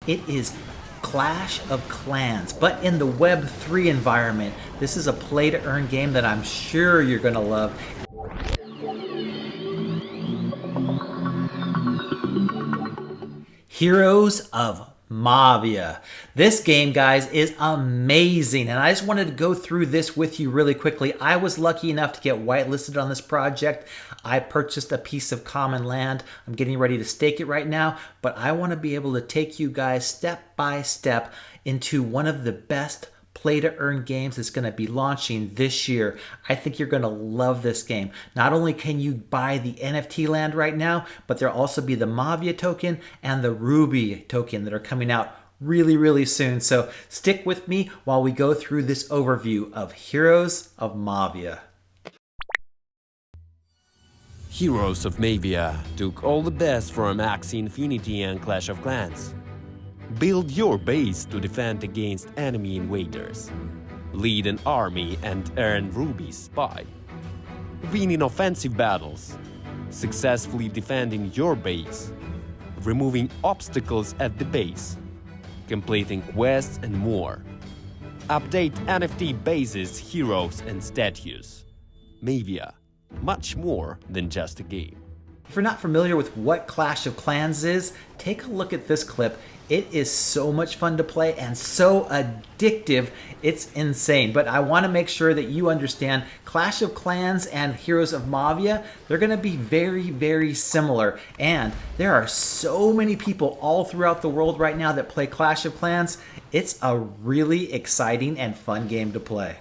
It is Clash of Clans, but in the Web3 environment. This is a play-to-earn game that I'm sure you're going to love. Heroes of Mavia. This game, guys, is amazing, and I just wanted to go through this with you really quickly. I was lucky enough to get whitelisted on this project. I purchased a piece of common land. I'm getting ready to stake it right now, but I want to be able to take you guys step by step into one of the best play-to-earn games that's going to be launching this year. I think you're going to love this game. Not only can you buy the NFT land right now, but there'll also be the Mavia token and the Ruby token that are coming out really soon. So stick with me while we go through this overview of Heroes of Mavia. Heroes of Mavia took all the best from Axie Infinity and Clash of Clans. Build your base to defend against enemy invaders. Lead an army and earn rubies by winning offensive battles, successfully defending your base, removing obstacles at the base, completing quests and more. Update NFT bases, heroes and statues. Mavia, much more than just a game. If you're not familiar with what Clash of Clans is, take a look at this clip. It is so much fun to play and so addictive, it's insane. But I want to make sure that you understand Clash of Clans and Heroes of Mavia, they're going to be very similar. And there are so many people all throughout the world right now that play Clash of Clans. It's a really exciting and fun game to play.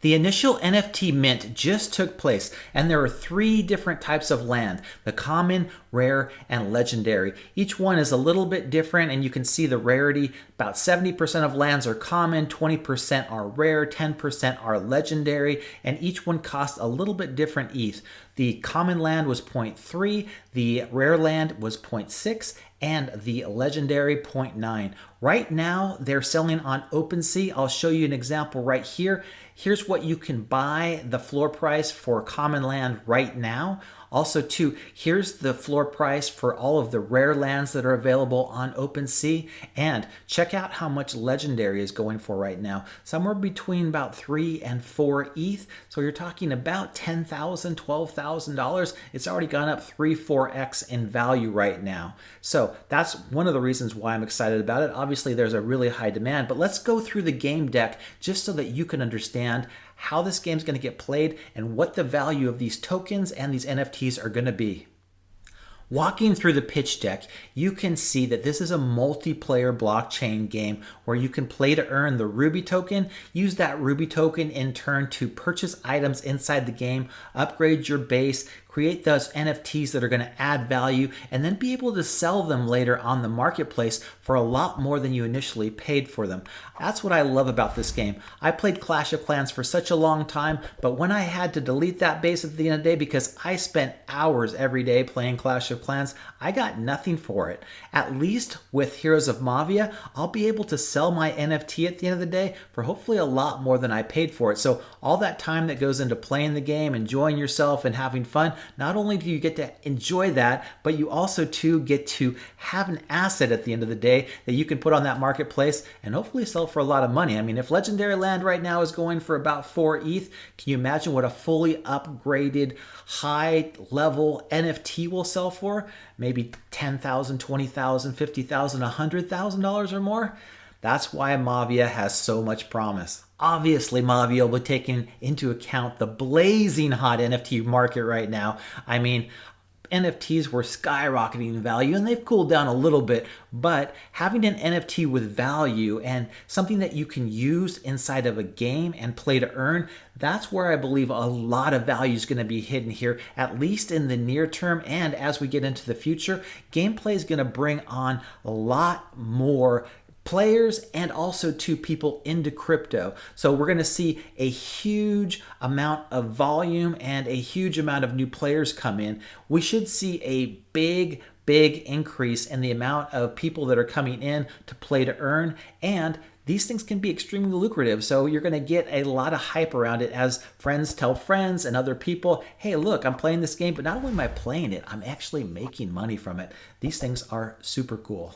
The initial NFT mint just took place, and there are 3 different types of land: the common, rare, and legendary. Each one is a little bit different, and you can see the rarity. About 70% of lands are common, 20% are rare, 10% are legendary, and each one costs a little bit different ETH. The common land was 0.3, the rare land was 0.6, and the legendary 0.9. Right now, they're selling on OpenSea. I'll show you an example right here. Here's what you can buy the floor price for common land right now. Also, too, here's the floor price for all of the rare lands that are available on OpenSea. And check out how much legendary is going for right now. Somewhere between about 3 and 4 ETH. So you're talking about $10,000, $12,000. It's already gone up 3-4x in value right now. So that's one of the reasons why I'm excited about it. Obviously, there's a really high demand, but let's go through the game deck just so that you can understand how this game's going to get played and what the value of these tokens and these NFTs are going to be. Walking through the pitch deck, you can see that this is a multiplayer blockchain game where you can play to earn the Ruby token, use that Ruby token in turn to purchase items inside the game, upgrade your base, create those NFTs that are going to add value, and then be able to sell them later on the marketplace for a lot more than you initially paid for them. That's what I love about this game. I played Clash of Clans for such a long time, but when I had to delete that base at the end of the day because I spent hours every day playing Clash of Clans, I got nothing for it. At least with Heroes of Mavia, I'll be able to sell my NFT at the end of the day for hopefully a lot more than I paid for it. So all that time that goes into playing the game, enjoying yourself and having fun, not only do you get to enjoy that, but you also too get to have an asset at the end of the day that you can put on that marketplace and hopefully sell for a lot of money. I mean, if legendary land right now is going for about 4 ETH, can you imagine what a fully upgraded high level NFT will sell for? Maybe $10,000, $20,000, $50,000, $100,000 or more? That's why Mavia has so much promise. Obviously, Mavia will be taking into account the blazing hot NFT market right now. I mean, NFTs were skyrocketing in value and they've cooled down a little bit, but having an NFT with value and something that you can use inside of a game and play to earn, that's where I believe a lot of value is going to be hidden here, at least in the near term. And as we get into the future, gameplay is going to bring on a lot more players and also to people into crypto. So we're going to see a huge amount of volume and a huge amount of new players come in. We should see a big increase in the amount of people that are coming in to play to earn, and these things can be extremely lucrative. So you're going to get a lot of hype around it as friends tell friends and other people, hey, look, I'm playing this game, but not only am I playing it, I'm actually making money from it. These things are super cool.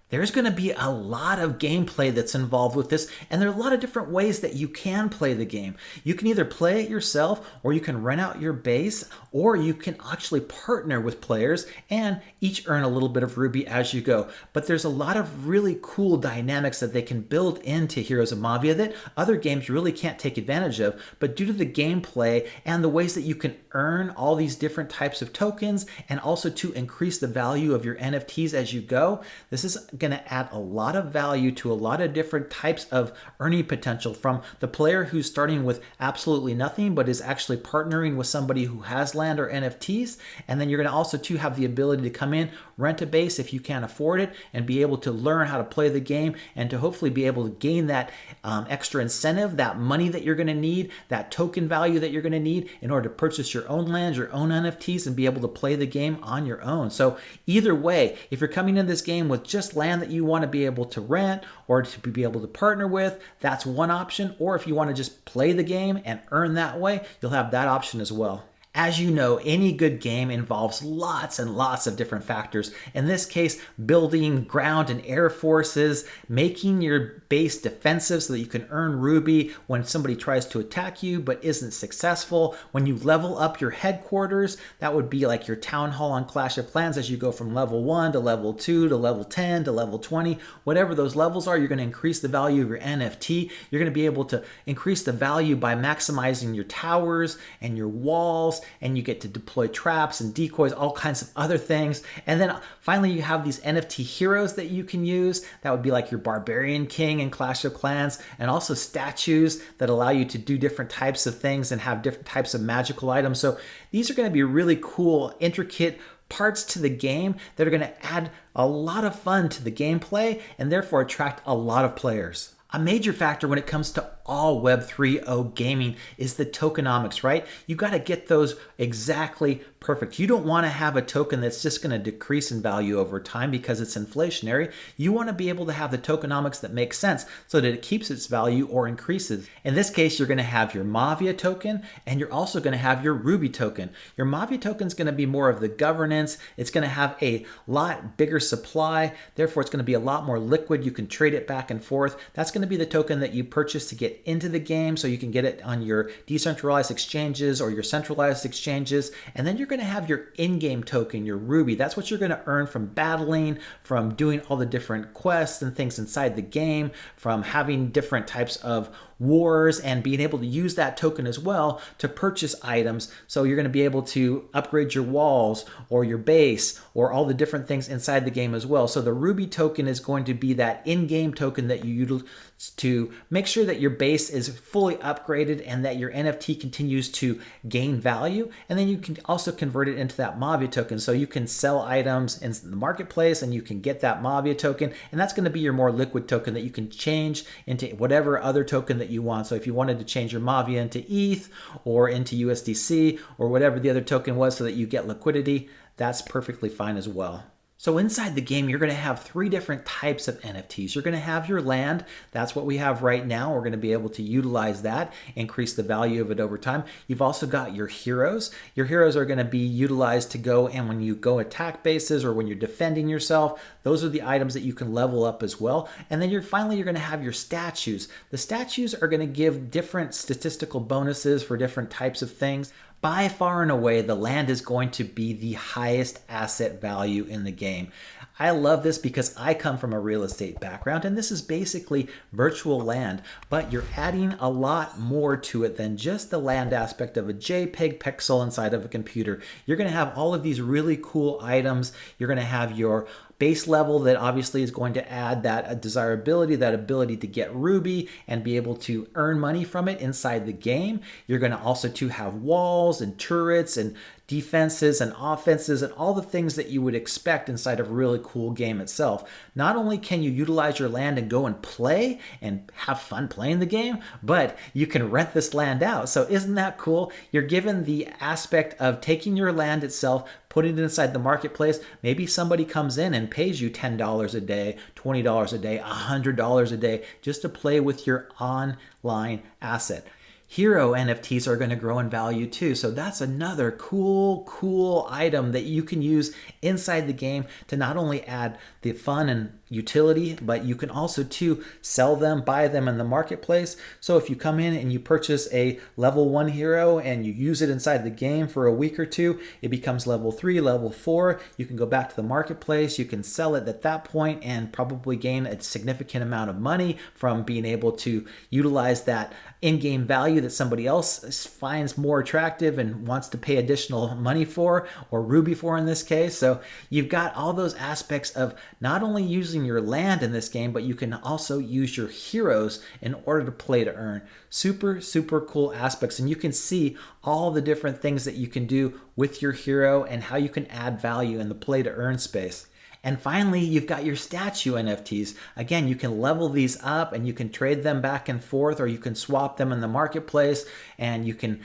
There's going to be a lot of gameplay that's involved with this, and there are a lot of different ways that you can play the game. You can either play it yourself, or you can rent out your base, or you can actually partner with players and each earn a little bit of Ruby as you go. But there's a lot of really cool dynamics that they can build into Heroes of Mavia that other games really can't take advantage of. But due to the gameplay and the ways that you can earn all these different types of tokens, and also to increase the value of your NFTs as you go, this is going to add a lot of value to a lot of different types of earning potential, from the player who's starting with absolutely nothing but is actually partnering with somebody who has land or NFTs. And then you're going to also too have the ability to come in, rent a base if you can't afford it, and be able to learn how to play the game, and to hopefully be able to gain that extra incentive, that money that you're going to need, that token value that you're going to need in order to purchase your own lands, your own NFTs, and be able to play the game on your own. So either way, if you're coming in this game with just land that you want to be able to rent or to be able to partner with, that's one option. Or if you want to just play the game and earn that way, you'll have that option as well. As you know, any good game involves lots and lots of different factors. In this case, building ground and air forces, making your base defensive so that you can earn Ruby when somebody tries to attack you but isn't successful. When you level up your headquarters, that would be like your town hall on Clash of Clans as you go from level 1 to level 2 to level 10 to level 20. Whatever those levels are, you're going to increase the value of your NFT. You're going to be able to increase the value by maximizing your towers and your walls, and you get to deploy traps and decoys, all kinds of other things. And then finally, you have these NFT heroes that you can use. That would be like your Barbarian King in Clash of Clans, and also statues that allow you to do different types of things and have different types of magical items. So these are going to be really cool, intricate parts to the game that are going to add a lot of fun to the gameplay and therefore attract a lot of players. A major factor when it comes to all Web 3.0 gaming is the tokenomics, right? You got to get those exactly perfect. You don't want to have a token that's just going to decrease in value over time because it's inflationary. You want to be able to have the tokenomics that make sense so that it keeps its value or increases. In this case, you're going to have your Mavia token, and you're also going to have your Ruby token. Your Mavia token is going to be more of the governance. It's going to have a lot bigger supply. Therefore, it's going to be a lot more liquid. You can trade it back and forth. That's going to be the token that you purchase to get into the game, so you can get it on your decentralized exchanges or your centralized exchanges. And then you're going to have your in-game token, your Ruby. That's what you're going to earn from battling, from doing all the different quests and things inside the game, from having different types of wars, and being able to use that token as well to purchase items. So you're going to be able to upgrade your walls or your base or all the different things inside the game as well. So the Ruby token is going to be that in-game token that you utilize to make sure that your base is fully upgraded and that your NFT continues to gain value. And then you can also convert it into that Mavia token. So you can sell items in the marketplace and you can get that Mavia token. And that's going to be your more liquid token that you can change into whatever other token that you want. So if you wanted to change your Mavia into ETH or into USDC or whatever the other token was so that you get liquidity, that's perfectly fine as well. So inside the game, you're going to have three different types of NFTs. You're going to have your land. That's what we have right now. We're going to be able to utilize that, increase the value of it over time. You've also got your heroes. Your heroes are going to be utilized to go, and when you go attack bases or when you're defending yourself, those are the items that you can level up as well. And then finally, you're going to have your statues. The statues are going to give different statistical bonuses for different types of things. By far and away, the land is going to be the highest asset value in the game. I love this because I come from a real estate background, and this is basically virtual land, but you're adding a lot more to it than just the land aspect of a JPEG pixel inside of a computer. You're going to have all of these really cool items. You're going to have your base level that obviously is going to add that desirability, that ability to get Ruby and be able to earn money from it inside the game. You're going to also have walls and turrets and defenses and offenses and all the things that you would expect inside of a really cool game itself. Not only can you utilize your land and go and play and have fun playing the game, but you can rent this land out. So isn't that cool? You're given the aspect of taking your land itself, putting it inside the marketplace. Maybe somebody comes in and pays you $10 a day, $20 a day, $100 a day just to play with your online asset. Hero NFTs are going to grow in value too. So that's another cool item that you can use inside the game to not only add the fun and utility, but you can also too sell them, buy them in the marketplace. So if you come in and you purchase a level 1 hero and you use it inside the game for a week or two, it becomes level 3, level 4. You can go back to the marketplace, you can sell it at that point and probably gain a significant amount of money from being able to utilize that in-game value that somebody else finds more attractive and wants to pay additional money for, or Ruby for in this case. So you've got all those aspects of not only using your land in this game, but you can also use your heroes in order to play to earn. Super, super cool aspects. And you can see all the different things that you can do with your hero and how you can add value in the play to earn space. And finally, you've got your statue NFTs. Again, you can level these up and you can trade them back and forth, or you can swap them in the marketplace, and you can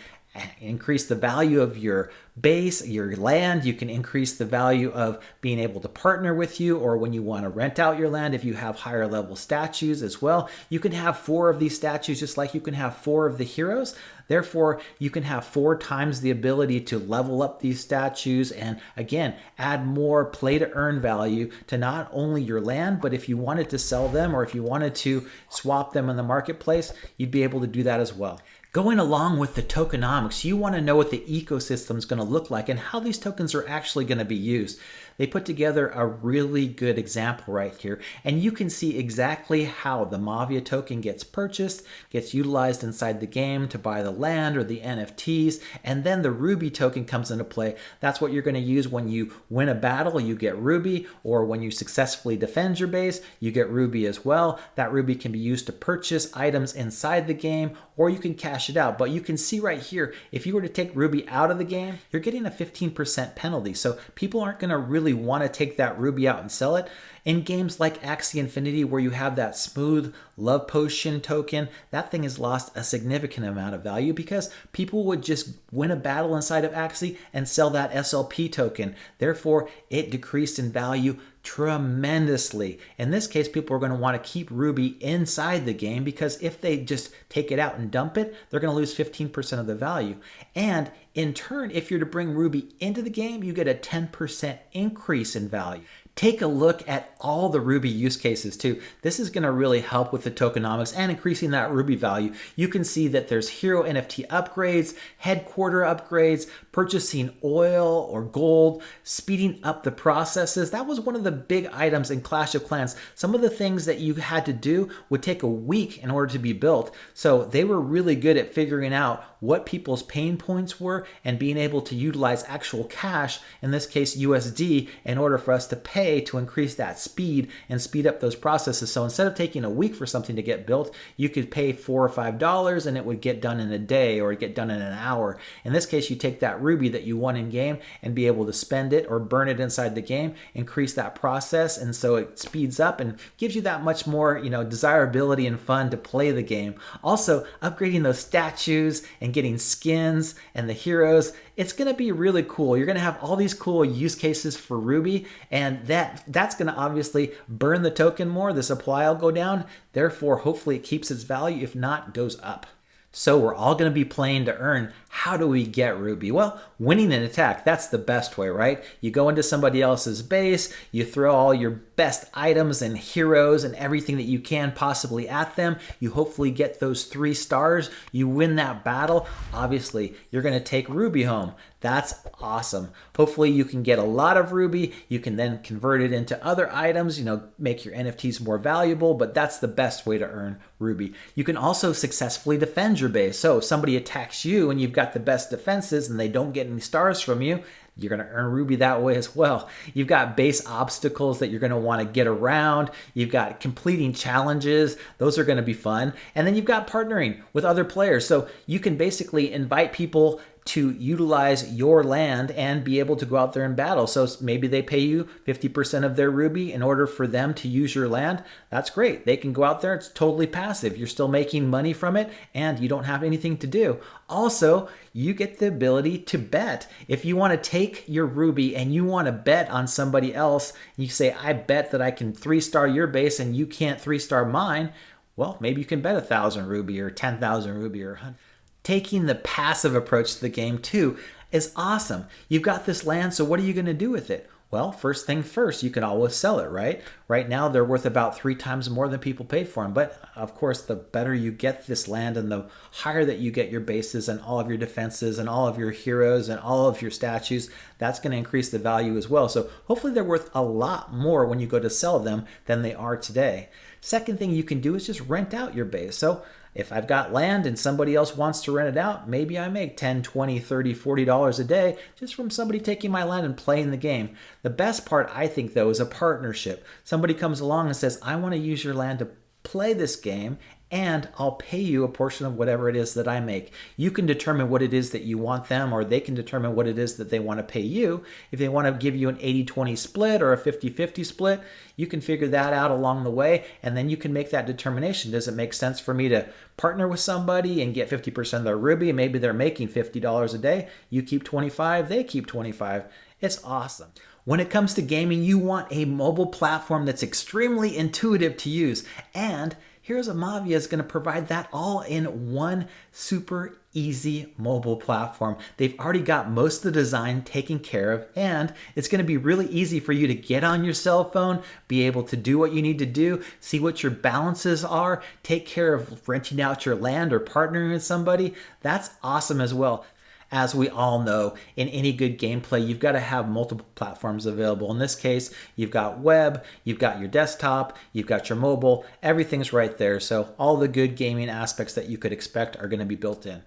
increase the value of your base, your land. You can increase the value of being able to partner with you, or when you want to rent out your land, if you have higher level statues as well. You can have 4 of these statues just like you can have 4 of the heroes. Therefore, you can have 4 times the ability to level up these statues and again, add more play to earn value to not only your land, but if you wanted to sell them or if you wanted to swap them in the marketplace, you'd be able to do that as well. Going along with the tokenomics, you want to know what the ecosystem is going to look like and how these tokens are actually going to be used. They put together a really good example right here, and you can see exactly how the Mavia token gets purchased, gets utilized inside the game to buy the land or the NFTs, and then the Ruby token comes into play. That's what you're going to use when you win a battle, you get Ruby, or when you successfully defend your base, you get Ruby as well. That Ruby can be used to purchase items inside the game, or you can cash it out. But you can see right here, if you were to take Ruby out of the game, you're getting a 15% penalty. So people aren't going to really want to take that Ruby out and sell it. In games like Axie Infinity, where you have that smooth love potion token, that thing has lost a significant amount of value because people would just win a battle inside of Axie and sell that SLP token. Therefore, it decreased in value tremendously. In this case, people are going to want to keep Ruby inside the game because if they just take it out and dump it, they're going to lose 15% of the value. And in turn, if you're to bring Ruby into the game, you get a 10% increase in value. Take a look at all the Ruby use cases too. This is going to really help with the tokenomics and increasing that Ruby value. You can see that there's hero NFT upgrades, headquarter upgrades, purchasing oil or gold, speeding up the processes. That was one of the big items in Clash of Clans. Some of the things that you had to do would take a week in order to be built. So they were really good at figuring out what people's pain points were and being able to utilize actual cash, in this case USD, in order for us to pay to increase that speed and speed up those processes. So instead of taking a week for something to get built, you could pay $4 or $5 and it would get done in a day or get done in an hour. In this case, you take that Ruby that you won in game and be able to spend it or burn it inside the game, increase that process, and so it speeds up and gives you that much more, desirability and fun to play the game. Also, upgrading those statues and getting skins and the heroes, it's going to be really cool. You're going to have all these cool use cases for Ruby, and that's going to obviously burn the token more. The supply will go down. Therefore, hopefully it keeps its value. If not, goes up. So we're all going to be playing to earn. How do we get Ruby? Well, winning an attack, that's the best way, right? You go into somebody else's base, you throw all your best items and heroes and everything that you can possibly at them. You hopefully get those 3 stars. You win that battle. Obviously, you're going to take Ruby home. That's awesome. Hopefully you can get a lot of Ruby. You can then convert it into other items, make your NFTs more valuable, but that's the best way to earn Ruby. You can also successfully defend your base. So if somebody attacks you and you've got the best defenses and they don't get any stars from you, you're going to earn Ruby that way as well. You've got base obstacles that you're going to want to get around. You've got completing challenges. Those are going to be fun. And then you've got partnering with other players. So you can basically invite people to utilize your land and be able to go out there and battle. So maybe they pay you 50% of their Ruby in order for them to use your land. That's great. They can go out there. It's totally passive. You're still making money from it and you don't have anything to do. Also, you get the ability to bet. If you want to take your Ruby and you want to bet on somebody else, you say, I bet that I can 3-star your base and you can't 3-star mine. Well, maybe you can bet 1,000 Ruby or 10,000 Ruby or 100. Taking the passive approach to the game too is awesome. You've got this land, so what are you going to do with it? Well, first thing first, you can always sell it, right? Right now, they're worth about 3 times more than people paid for them. But of course, the better you get this land and the higher that you get your bases and all of your defenses and all of your heroes and all of your statues, that's going to increase the value as well. So hopefully they're worth a lot more when you go to sell them than they are today. Second thing you can do is just rent out your base. So if I've got land and somebody else wants to rent it out, maybe I make $10, $20, $30, $40 a day just from somebody taking my land and playing the game. The best part, I think, though, is a partnership. Somebody comes along and says, I want to use your land to play this game, and I'll pay you a portion of whatever it is that I make. You can determine what it is that you want them, or they can determine what it is that they want to pay you. If they want to give you an 80-20 split or a 50-50 split, you can figure that out along the way, and then you can make that determination. Does it make sense for me to partner with somebody and get 50% of their Ruby? Maybe they're making $50 a day. You keep 25, they keep 25. It's awesome. When it comes to gaming, you want a mobile platform that's extremely intuitive to use, and Heroes of Mavia is going to provide that all in one super easy mobile platform. They've already got most of the design taken care of, and it's going to be really easy for you to get on your cell phone, be able to do what you need to do, see what your balances are, take care of renting out your land or partnering with somebody. That's awesome as well. As we all know, in any good gameplay, you've got to have multiple platforms available. In this case, you've got web, you've got your desktop, you've got your mobile, everything's right there. So all the good gaming aspects that you could expect are going to be built in.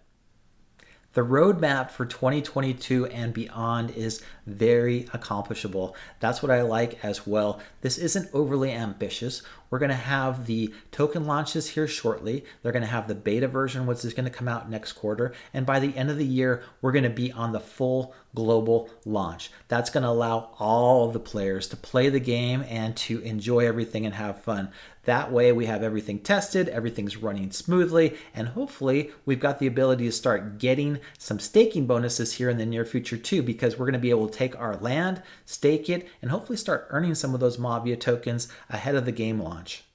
The roadmap for 2022 and beyond is very accomplishable. That's what I like as well. This isn't overly ambitious. We're going to have the token launches here shortly. They're going to have the beta version, which is going to come out next quarter. And by the end of the year, we're going to be on the full global launch. That's going to allow all of the players to play the game and to enjoy everything and have fun. That way we have everything tested, everything's running smoothly, and hopefully we've got the ability to start getting some staking bonuses here in the near future too, because we're going to be able to take our land, stake it, and hopefully start earning some of those Mavia tokens ahead of the game launch.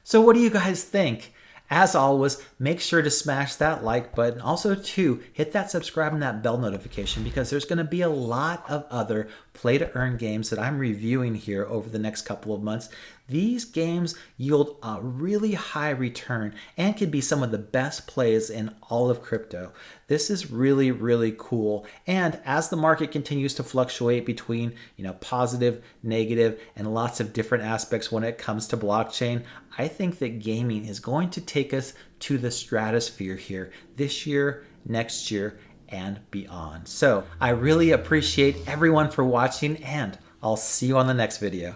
So what do you guys think? As always, make sure to smash that like button. Also, too, hit that subscribe and that bell notification, because there's going to be a lot of other play-to-earn games that I'm reviewing here over the next couple of months. These games yield a really high return and can be some of the best plays in all of crypto. This is really, really cool. And as the market continues to fluctuate between, positive, negative, and lots of different aspects when it comes to blockchain, I think that gaming is going to take us to the stratosphere here this year, next year, and beyond. So I really appreciate everyone for watching, and I'll see you on the next video.